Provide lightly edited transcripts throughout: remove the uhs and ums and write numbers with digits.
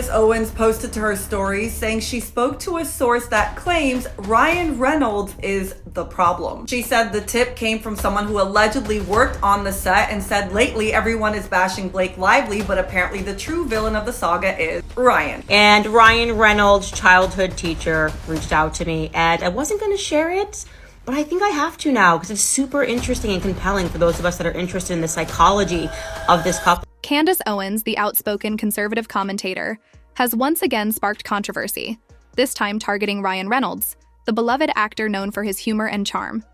Owens posted to her stories saying she spoke to a source that claims Ryan Reynolds is the problem. She said the tip came from someone who allegedly worked on the set and said lately everyone is bashing Blake Lively, but apparently the true villain of the saga is Ryan. And Ryan Reynolds, childhood teacher, reached out to me, and I wasn't going to share it, but I think I have to now because it's super interesting and compelling for those of us that are interested in the psychology of this couple. Candace Owens, the outspoken conservative commentator, has once again sparked controversy, this time targeting Ryan Reynolds, the beloved actor known for his humor and charm.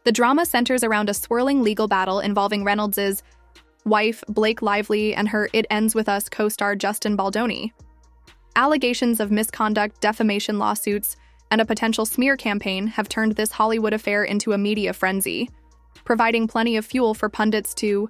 The drama centers around a swirling legal battle involving Reynolds' wife, Blake Lively, and her It Ends With Us co-star Justin Baldoni. Allegations of misconduct, defamation lawsuits, and a potential smear campaign have turned this Hollywood affair into a media frenzy, providing plenty of fuel for pundits to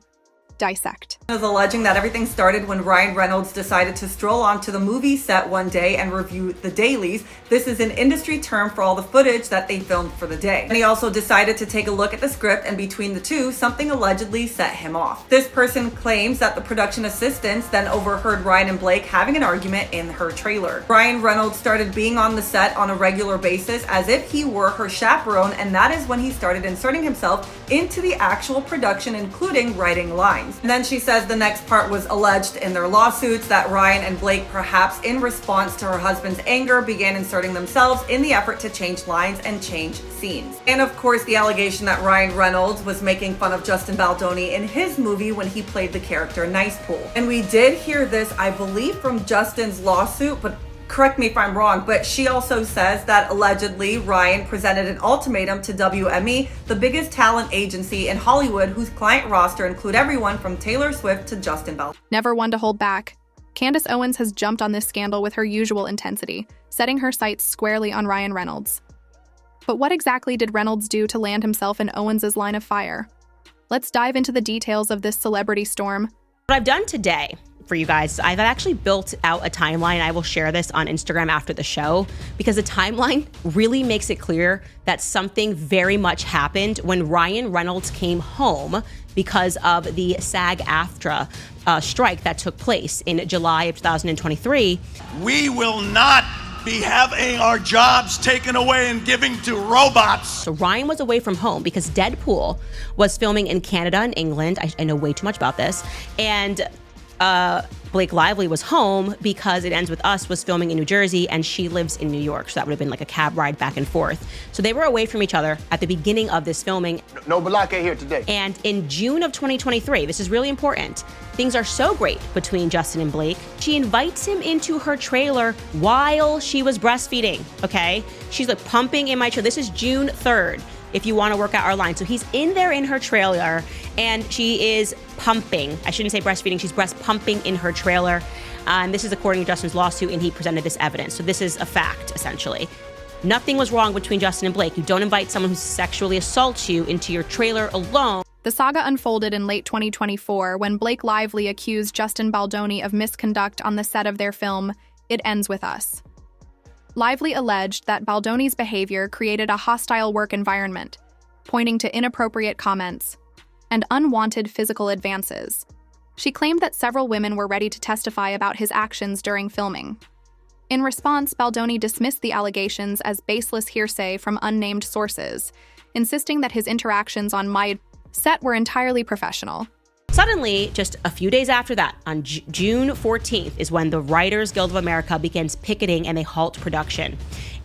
dissect. Is alleging that everything started when Ryan Reynolds decided to stroll onto the movie set one day and review the dailies. This is an industry term for all the footage that they filmed for the day. And he also decided to take a look at the script, and between the two, something allegedly set him off. This person claims that the production assistants then overheard Ryan and Blake having an argument in her trailer. Ryan Reynolds started being on the set on a regular basis as if he were her chaperone, and that is when he started inserting himself into the actual production, including writing lines. And then she says the next part was alleged in their lawsuits that Ryan and Blake, perhaps in response to her husband's anger, began inserting themselves in the effort to change lines and change scenes. And of course, the allegation that Ryan Reynolds was making fun of Justin Baldoni in his movie when he played the character Nice Pool. And we did hear this, I believe, from Justin's lawsuit, but correct me if I'm wrong, but she also says that allegedly Ryan presented an ultimatum to WME, the biggest talent agency in Hollywood, whose client roster include everyone from Taylor Swift to Justin Bieber. Never one to hold back, Candace Owens has jumped on this scandal with her usual intensity, setting her sights squarely on Ryan Reynolds. But what exactly did Reynolds do to land himself in Owens' line of fire? Let's dive into the details of this celebrity storm. What I've done today for you guys, I've actually built out a timeline. I will share this on Instagram after the show because the timeline really makes it clear that something very much happened when Ryan Reynolds came home because of the SAG-AFTRA strike that took place in July of 2023. We will not be having our jobs taken away and giving to robots. So Ryan was away from home because Deadpool was filming in Canada and England. I know way too much about this. And Blake Lively was home because It Ends With Us was filming in New Jersey and she lives in New York. So that would have been like a cab ride back and forth. So they were away from each other at the beginning of this filming. No Balake here today. And in June of 2023, this is really important, things are so great between Justin and Blake. She invites him into her trailer while she was breastfeeding, okay? She's like pumping in my trailer. This is June 3rd. If you want to work out our line. So he's in there in her trailer and she is pumping. I shouldn't say breastfeeding, she's breast pumping in her trailer. And this is according to Justin's lawsuit, and he presented this evidence. So this is a fact, essentially. Nothing was wrong between Justin and Blake. You don't invite someone who sexually assaults you into your trailer alone. The saga unfolded in late 2024 when Blake Lively accused Justin Baldoni of misconduct on the set of their film, It Ends With Us. Lively alleged that Baldoni's behavior created a hostile work environment, pointing to inappropriate comments and unwanted physical advances. She claimed that several women were ready to testify about his actions during filming. In response, Baldoni dismissed the allegations as baseless hearsay from unnamed sources, insisting that his interactions on my set were entirely professional. Suddenly, just a few days after that, on June 14th, is when the Writers Guild of America begins picketing and they halt production.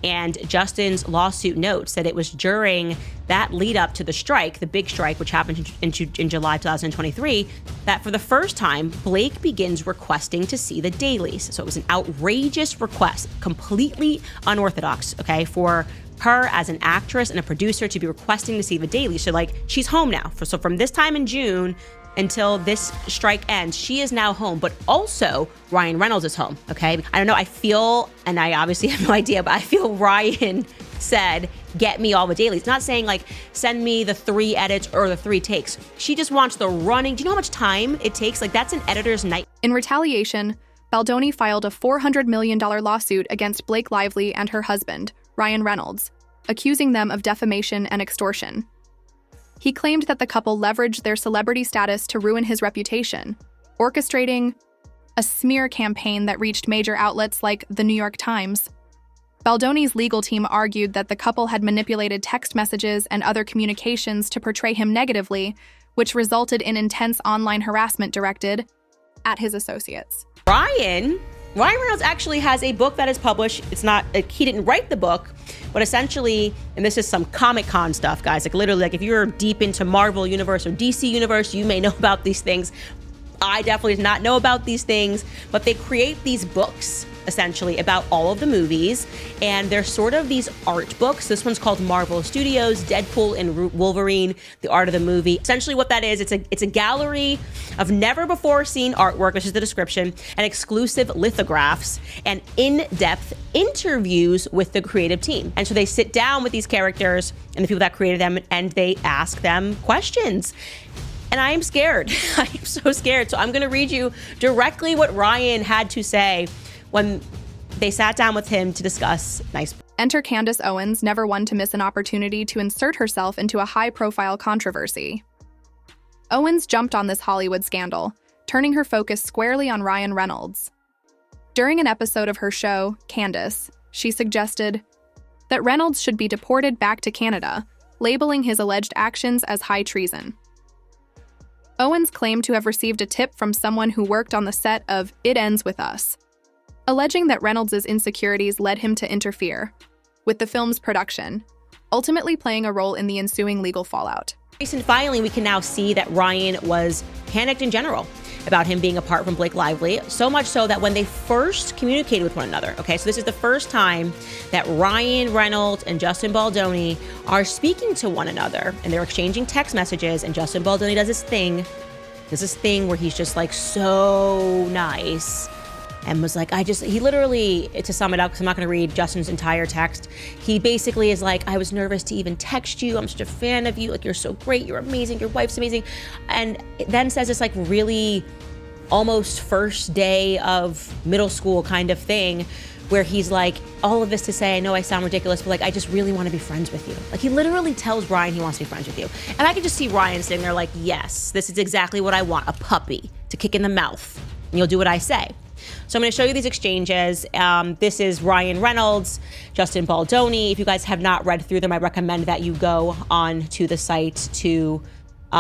And Justin's lawsuit notes that it was during that lead up to the strike, the big strike, which happened in July 2023, that for the first time, Blake begins requesting to see the dailies. So it was an outrageous request, completely unorthodox, okay, for her as an actress and a producer to be requesting to see the dailies. So like, she's home now. So from this time in June until this strike ends, she is now home, but also Ryan Reynolds is home, okay? I don't know, I feel, and I obviously have no idea, but I feel Ryan said, get me all the dailies. Not saying like, send me the 3 edits or the 3 takes. She just wants the running. Do you know how much time it takes? Like, that's an editor's night. In retaliation, Baldoni filed a $400 million lawsuit against Blake Lively and her husband, Ryan Reynolds, accusing them of defamation and extortion. He claimed that the couple leveraged their celebrity status to ruin his reputation, orchestrating a smear campaign that reached major outlets like the New York Times. Baldoni's legal team argued that the couple had manipulated text messages and other communications to portray him negatively, which resulted in intense online harassment directed at his associates. Ryan Reynolds actually has a book that is published. It's not, he didn't write the book, but essentially, and this is some Comic-Con stuff, guys, like literally, like if you're deep into Marvel Universe or DC Universe, you may know about these things. I definitely did not know about these things, but they create these books essentially about all of the movies, and they're sort of these art books. This one's called Marvel Studios, Deadpool and Wolverine, the art of the movie. Essentially what that is, it's a gallery of never before seen artwork, which is the description, and exclusive lithographs and in-depth interviews with the creative team. And so they sit down with these characters and the people that created them, and they ask them questions. And I am scared. I am so scared. So I'm gonna read you directly what Ryan had to say when they sat down with him to discuss Enter Candace Owens, never one to miss an opportunity to insert herself into a high-profile controversy. Owens jumped on this Hollywood scandal, turning her focus squarely on Ryan Reynolds. During an episode of her show, Candace, she suggested that Reynolds should be deported back to Canada, labeling his alleged actions as high treason. Owens claimed to have received a tip from someone who worked on the set of It Ends With Us, alleging that Reynolds' insecurities led him to interfere with the film's production, ultimately playing a role in the ensuing legal fallout. recent filing, we can now see that Ryan was panicked in general about him being apart from Blake Lively, so much so that when they first communicated with one another, okay, so this is the first time that Ryan Reynolds and Justin Baldoni are speaking to one another, and they're exchanging text messages, and Justin Baldoni does this thing where he's just like so nice, and was like, he literally, to sum it up, because I'm not going to read Justin's entire text, he basically is like, I was nervous to even text you. I'm such a fan of you. Like, you're so great. You're amazing. Your wife's amazing. And then says this like really almost first day of middle school kind of thing, where he's like, all of this to say, I know I sound ridiculous, but like, I just really want to be friends with you. Like, he literally tells Ryan he wants to be friends with you. And I can just see Ryan sitting there like, yes, this is exactly what I want, a puppy to kick in the mouth. And you'll do what I say. So I'm going to show you these exchanges. This is Ryan Reynolds, Justin Baldoni. If you guys have not read through them, I recommend that you go on to the site to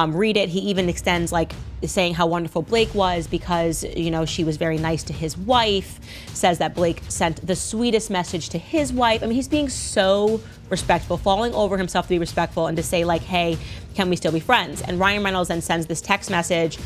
read it. He even extends like saying how wonderful Blake was because, you know, she was very nice to his wife, says that Blake sent the sweetest message to his wife. I mean, he's being so respectful, falling over himself to be respectful and to say like, hey, can we still be friends? And Ryan Reynolds then sends this text message.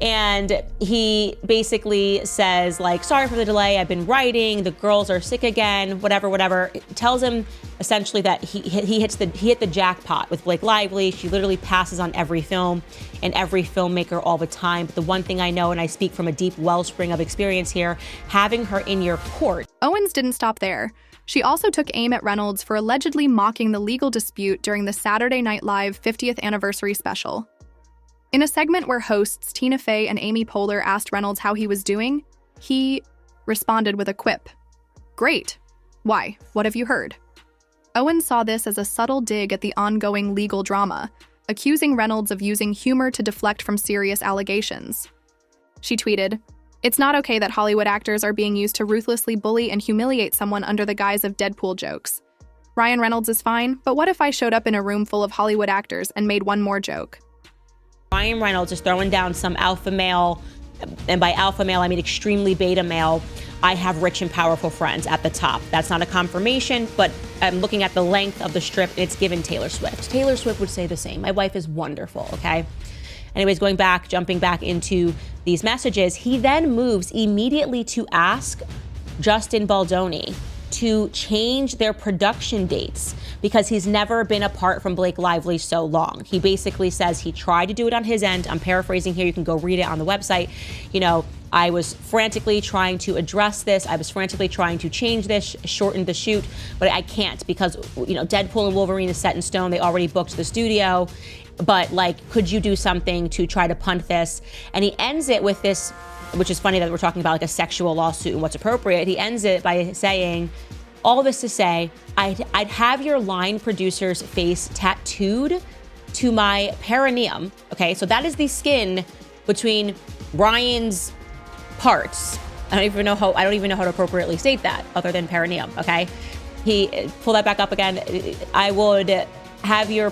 And he basically says, like, sorry for the delay. I've been writing. The girls are sick again. Whatever. It tells him essentially that he hit the jackpot with Blake Lively. She literally passes on every film and every filmmaker all the time. But the one thing I know, and I speak from a deep wellspring of experience here, having her in your court. Owens didn't stop there. She also took aim at Reynolds for allegedly mocking the legal dispute during the Saturday Night Live 50th anniversary special. In a segment where hosts Tina Fey and Amy Poehler asked Reynolds how he was doing, he responded with a quip. Great. Why? What have you heard? Owens saw this as a subtle dig at the ongoing legal drama, accusing Reynolds of using humor to deflect from serious allegations. She tweeted, "It's not okay that Hollywood actors are being used to ruthlessly bully and humiliate someone under the guise of Deadpool jokes. Ryan Reynolds is fine, but what if I showed up in a room full of Hollywood actors and made one more joke?" Ryan Reynolds is throwing down some alpha male, and by alpha male, I mean extremely beta male. I have rich and powerful friends at the top. That's not a confirmation, but I'm looking at the length of the strip, and it's given Taylor Swift. Taylor Swift would say the same. My wife is wonderful, okay? Anyways, jumping back into these messages, he then moves immediately to ask Justin Baldoni to change their production dates because he's never been apart from Blake Lively so long. He basically says he tried to do it on his end. I'm paraphrasing here. You can go read it on the website. You know, I was frantically trying to address this. I was frantically trying to change this, shorten the shoot, but I can't because, you know, Deadpool and Wolverine is set in stone. They already booked the studio. But like, could you do something to try to punt this? And he ends it with this, which is funny that we're talking about like a sexual lawsuit and what's appropriate. He ends it by saying, all this to say, I'd have your line producer's face tattooed to my perineum. Okay, so that is the skin between Ryan's parts. I don't even know how to appropriately state that other than perineum, okay? Pull that back up again. I would have your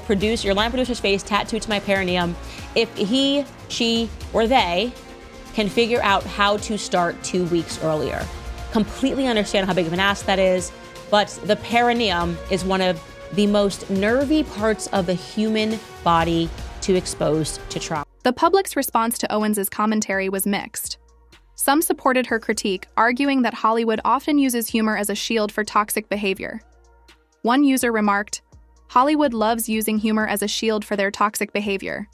line producer's face tattooed to my perineum if he, she, or they can figure out how to start 2 weeks earlier. Completely understand how big of an ask that is, but the perineum is one of the most nervy parts of the human body to expose to trauma. The public's response to Owens' commentary was mixed. Some supported her critique, arguing that Hollywood often uses humor as a shield for toxic behavior. One user remarked, "Hollywood loves using humor as a shield for their toxic behavior.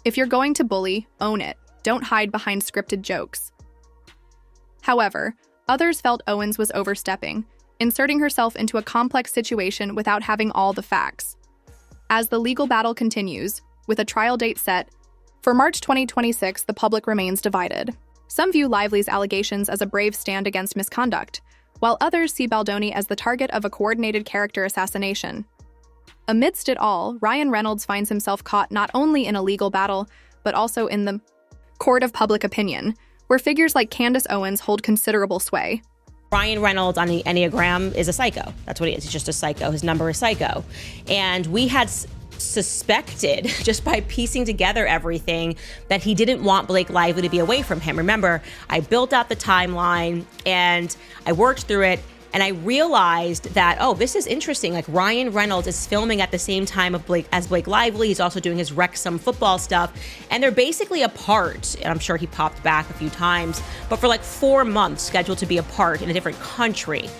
If you're going to bully, own it. Don't hide behind scripted jokes." However, others felt Owens was overstepping, inserting herself into a complex situation without having all the facts. As the legal battle continues, with a trial date set for March 2026, the public remains divided. Some view Lively's allegations as a brave stand against misconduct, while others see Baldoni as the target of a coordinated character assassination. Amidst it all, Ryan Reynolds finds himself caught not only in a legal battle, but also in the court of public opinion, where figures like Candace Owens hold considerable sway. Ryan Reynolds on the Enneagram is a psycho. That's what he is. He's just a psycho. His number is psycho. And we had suspected, just by piecing together everything, that he didn't want Blake Lively to be away from him. Remember, I built out the timeline and I worked through it, and I realized that, oh, this is interesting. Like, Ryan Reynolds is filming at the same time as Blake Lively. He's also doing his Wrexham football stuff, and they're basically apart. And I'm sure he popped back a few times, but for like 4 months scheduled to be apart in a different country.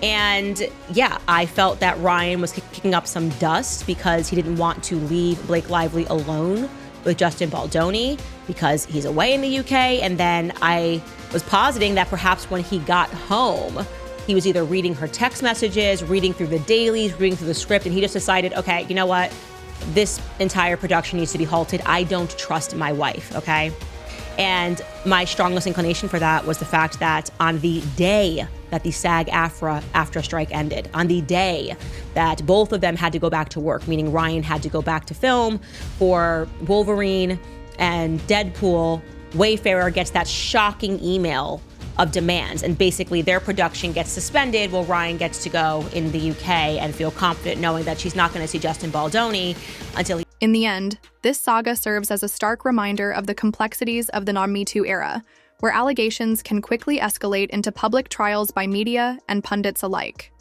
And yeah, I felt that Ryan was kicking up some dust because he didn't want to leave Blake Lively alone with Justin Baldoni because he's away in the UK. And then I was positing that perhaps when he got home, he was either reading her text messages, reading through the dailies, reading through the script, and he just decided, okay, you know what? This entire production needs to be halted. I don't trust my wife, okay? And my strongest inclination for that was the fact that on the day that the SAG-AFTRA strike ended, on the day that both of them had to go back to work, meaning Ryan had to go back to film for Wolverine and Deadpool, Wayfarer gets that shocking email of demands, and basically their production gets suspended while Ryan gets to go in the UK and feel confident knowing that she's not going to see Justin Baldoni until he... In the end, this saga serves as a stark reminder of the complexities of the non-Me Too era, where allegations can quickly escalate into public trials by media and pundits alike.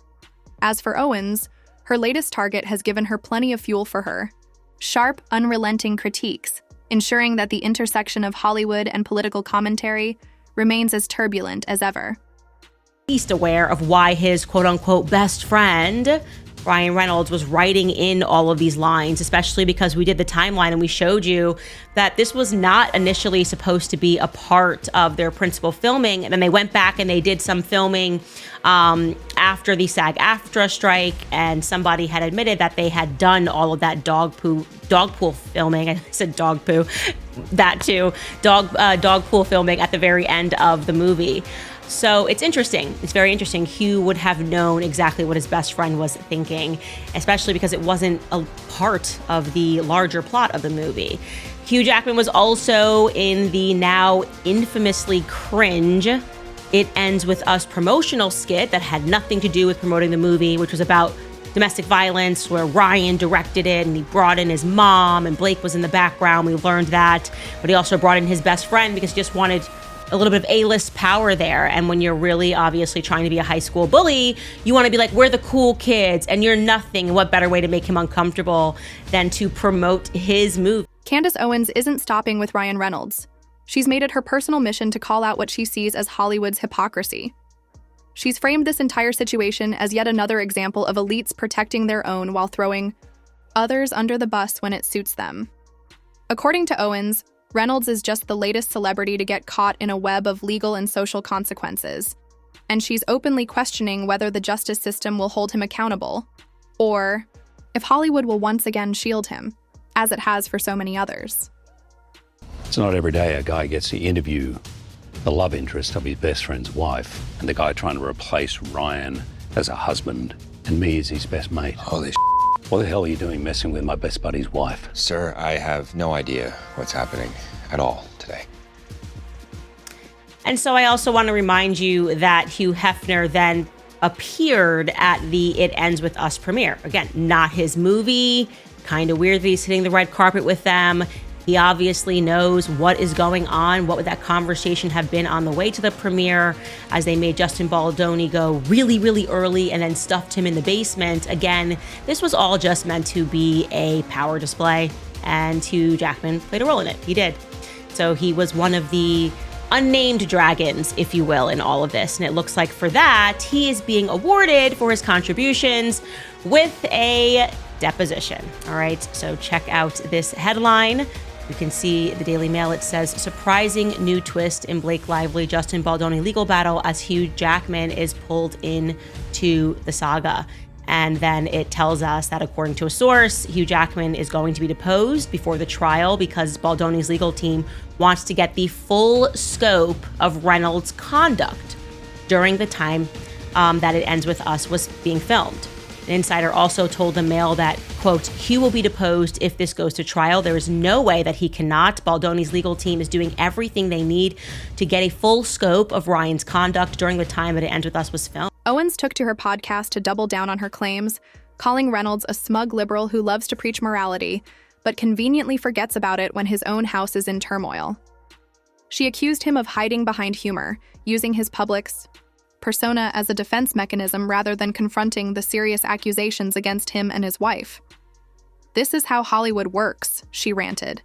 As for Owens, her latest target has given her plenty of fuel for her. Sharp, unrelenting critiques, ensuring that the intersection of Hollywood and political commentary remains as turbulent as ever. Least aware of why his quote-unquote best friend, Ryan Reynolds, was writing in all of these lines, especially because we did the timeline and we showed you that this was not initially supposed to be a part of their principal filming. And then they went back and they did some filming after the SAG-AFTRA strike, and somebody had admitted that they had done all of that dog pool filming. I said dog poo, that too, dog pool filming at the very end of the movie. So it's interesting. It's very interesting. Hugh would have known exactly what his best friend was thinking, especially because it wasn't a part of the larger plot of the movie. Hugh Jackman was also in the now infamously cringe It Ends With Us promotional skit that had nothing to do with promoting the movie, which was about domestic violence, where Ryan directed it and he brought in his mom and Blake was in the background. We learned that, but he also brought in his best friend because he just wanted a little bit of A-list power there. And when you're really obviously trying to be a high school bully, you want to be like, we're the cool kids and you're nothing. And what better way to make him uncomfortable than to promote his movie? Candace Owens isn't stopping with Ryan Reynolds. She's made it her personal mission to call out what she sees as Hollywood's hypocrisy. She's framed this entire situation as yet another example of elites protecting their own while throwing others under the bus when it suits them. According to Owens, Reynolds is just the latest celebrity to get caught in a web of legal and social consequences, and she's openly questioning whether the justice system will hold him accountable, or if Hollywood will once again shield him, as it has for so many others. It's not every day a guy gets to interview the love interest of his best friend's wife, and the guy trying to replace Ryan as a husband and me as his best mate. Holy sh**. What the hell are you doing messing with my best buddy's wife? Sir, I have no idea what's happening at all today. And so I also want to remind you that Hugh Hefner then appeared at the It Ends With Us premiere. Again, not his movie. Kind of weird that he's hitting the red carpet with them. He obviously knows what is going on. What would that conversation have been on the way to the premiere as they made Justin Baldoni go really, really early and then stuffed him in the basement? Again, this was all just meant to be a power display, and Hugh Jackman played a role in it. He did. So he was one of the unnamed dragons, if you will, in all of this. And it looks like for that, he is being awarded for his contributions with a deposition. All right, so check out this headline. You can see the Daily Mail. It says, surprising new twist in Blake Lively, Justin Baldoni legal battle as Hugh Jackman is pulled into the saga. And then it tells us that according to a source, Hugh Jackman is going to be deposed before the trial because Baldoni's legal team wants to get the full scope of Reynolds' conduct during the time that It Ends With Us was being filmed. An insider also told the Mail that, quote, Hugh will be deposed if this goes to trial. There is no way that he cannot. Baldoni's legal team is doing everything they need to get a full scope of Ryan's conduct during the time that It Ends With Us was filmed. Owens took to her podcast to double down on her claims, calling Reynolds a smug liberal who loves to preach morality, but conveniently forgets about it when his own house is in turmoil. She accused him of hiding behind humor, using his public's persona as a defense mechanism rather than confronting the serious accusations against him and his wife. This is how Hollywood works, she ranted.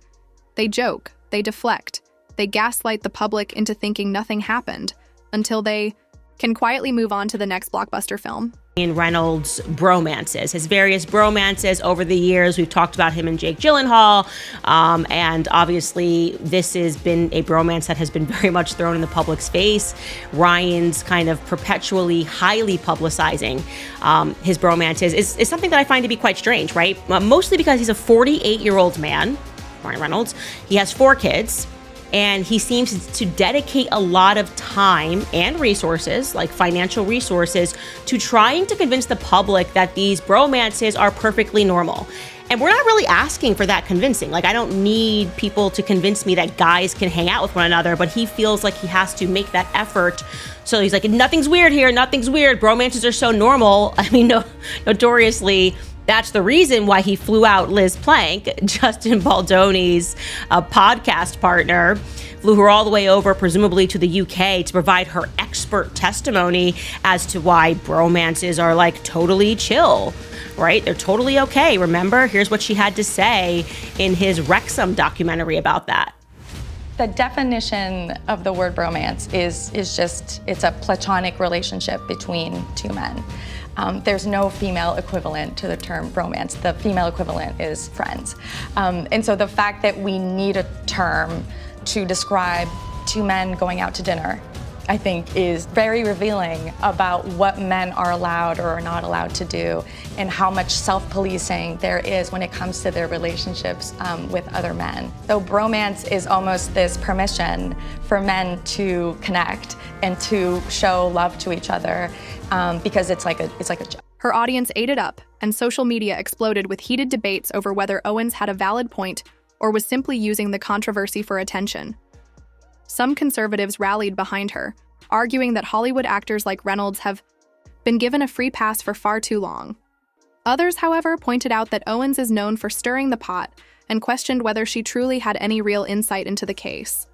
They joke, they deflect, they gaslight the public into thinking nothing happened, until they can quietly move on to the next blockbuster film. In Reynolds' bromances, his various bromances over the years. We've talked about him and Jake Gyllenhaal, and obviously this has been a bromance that has been very much thrown in the public's face. Ryan's kind of perpetually highly publicizing his bromances is something that I find to be quite strange, right? Mostly because he's a 48-year-old man, Ryan Reynolds. He has 4 kids. And he seems to dedicate a lot of time and resources, like financial resources, to trying to convince the public that these bromances are perfectly normal. And we're not really asking for that convincing. Like, I don't need people to convince me that guys can hang out with one another, but he feels like he has to make that effort. So he's like, nothing's weird here, nothing's weird. Bromances are so normal. I mean, notoriously, that's the reason why he flew out Liz Plank, Justin Baldoni's podcast partner, flew her all the way over, presumably to the UK, to provide her expert testimony as to why bromances are like totally chill, right? They're totally okay. Remember, here's what she had to say in his Wrexham documentary about that. The definition of the word bromance is just, it's a platonic relationship between 2 men. There's no female equivalent to the term bromance. The female equivalent is friends. And so the fact that we need a term to describe 2 men going out to dinner, I think, is very revealing about what men are allowed or are not allowed to do and how much self-policing there is when it comes to their relationships with other men. So bromance is almost this permission for men to connect and to show love to each other because it's like a joke. Her audience ate it up, and social media exploded with heated debates over whether Owens had a valid point or was simply using the controversy for attention. Some conservatives rallied behind her, arguing that Hollywood actors like Reynolds have been given a free pass for far too long. Others, however, pointed out that Owens is known for stirring the pot and questioned whether she truly had any real insight into the case.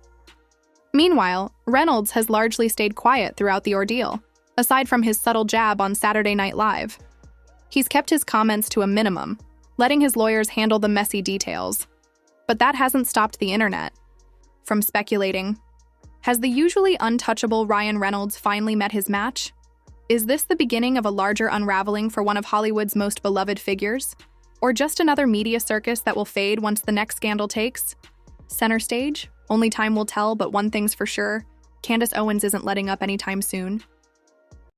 Meanwhile, Reynolds has largely stayed quiet throughout the ordeal, aside from his subtle jab on Saturday Night Live. He's kept his comments to a minimum, letting his lawyers handle the messy details. But that hasn't stopped the internet from speculating. Has the usually untouchable Ryan Reynolds finally met his match? Is this the beginning of a larger unraveling for one of Hollywood's most beloved figures? Or just another media circus that will fade once the next scandal takes center stage? Only time will tell, but one thing's for sure, Candace Owens isn't letting up anytime soon.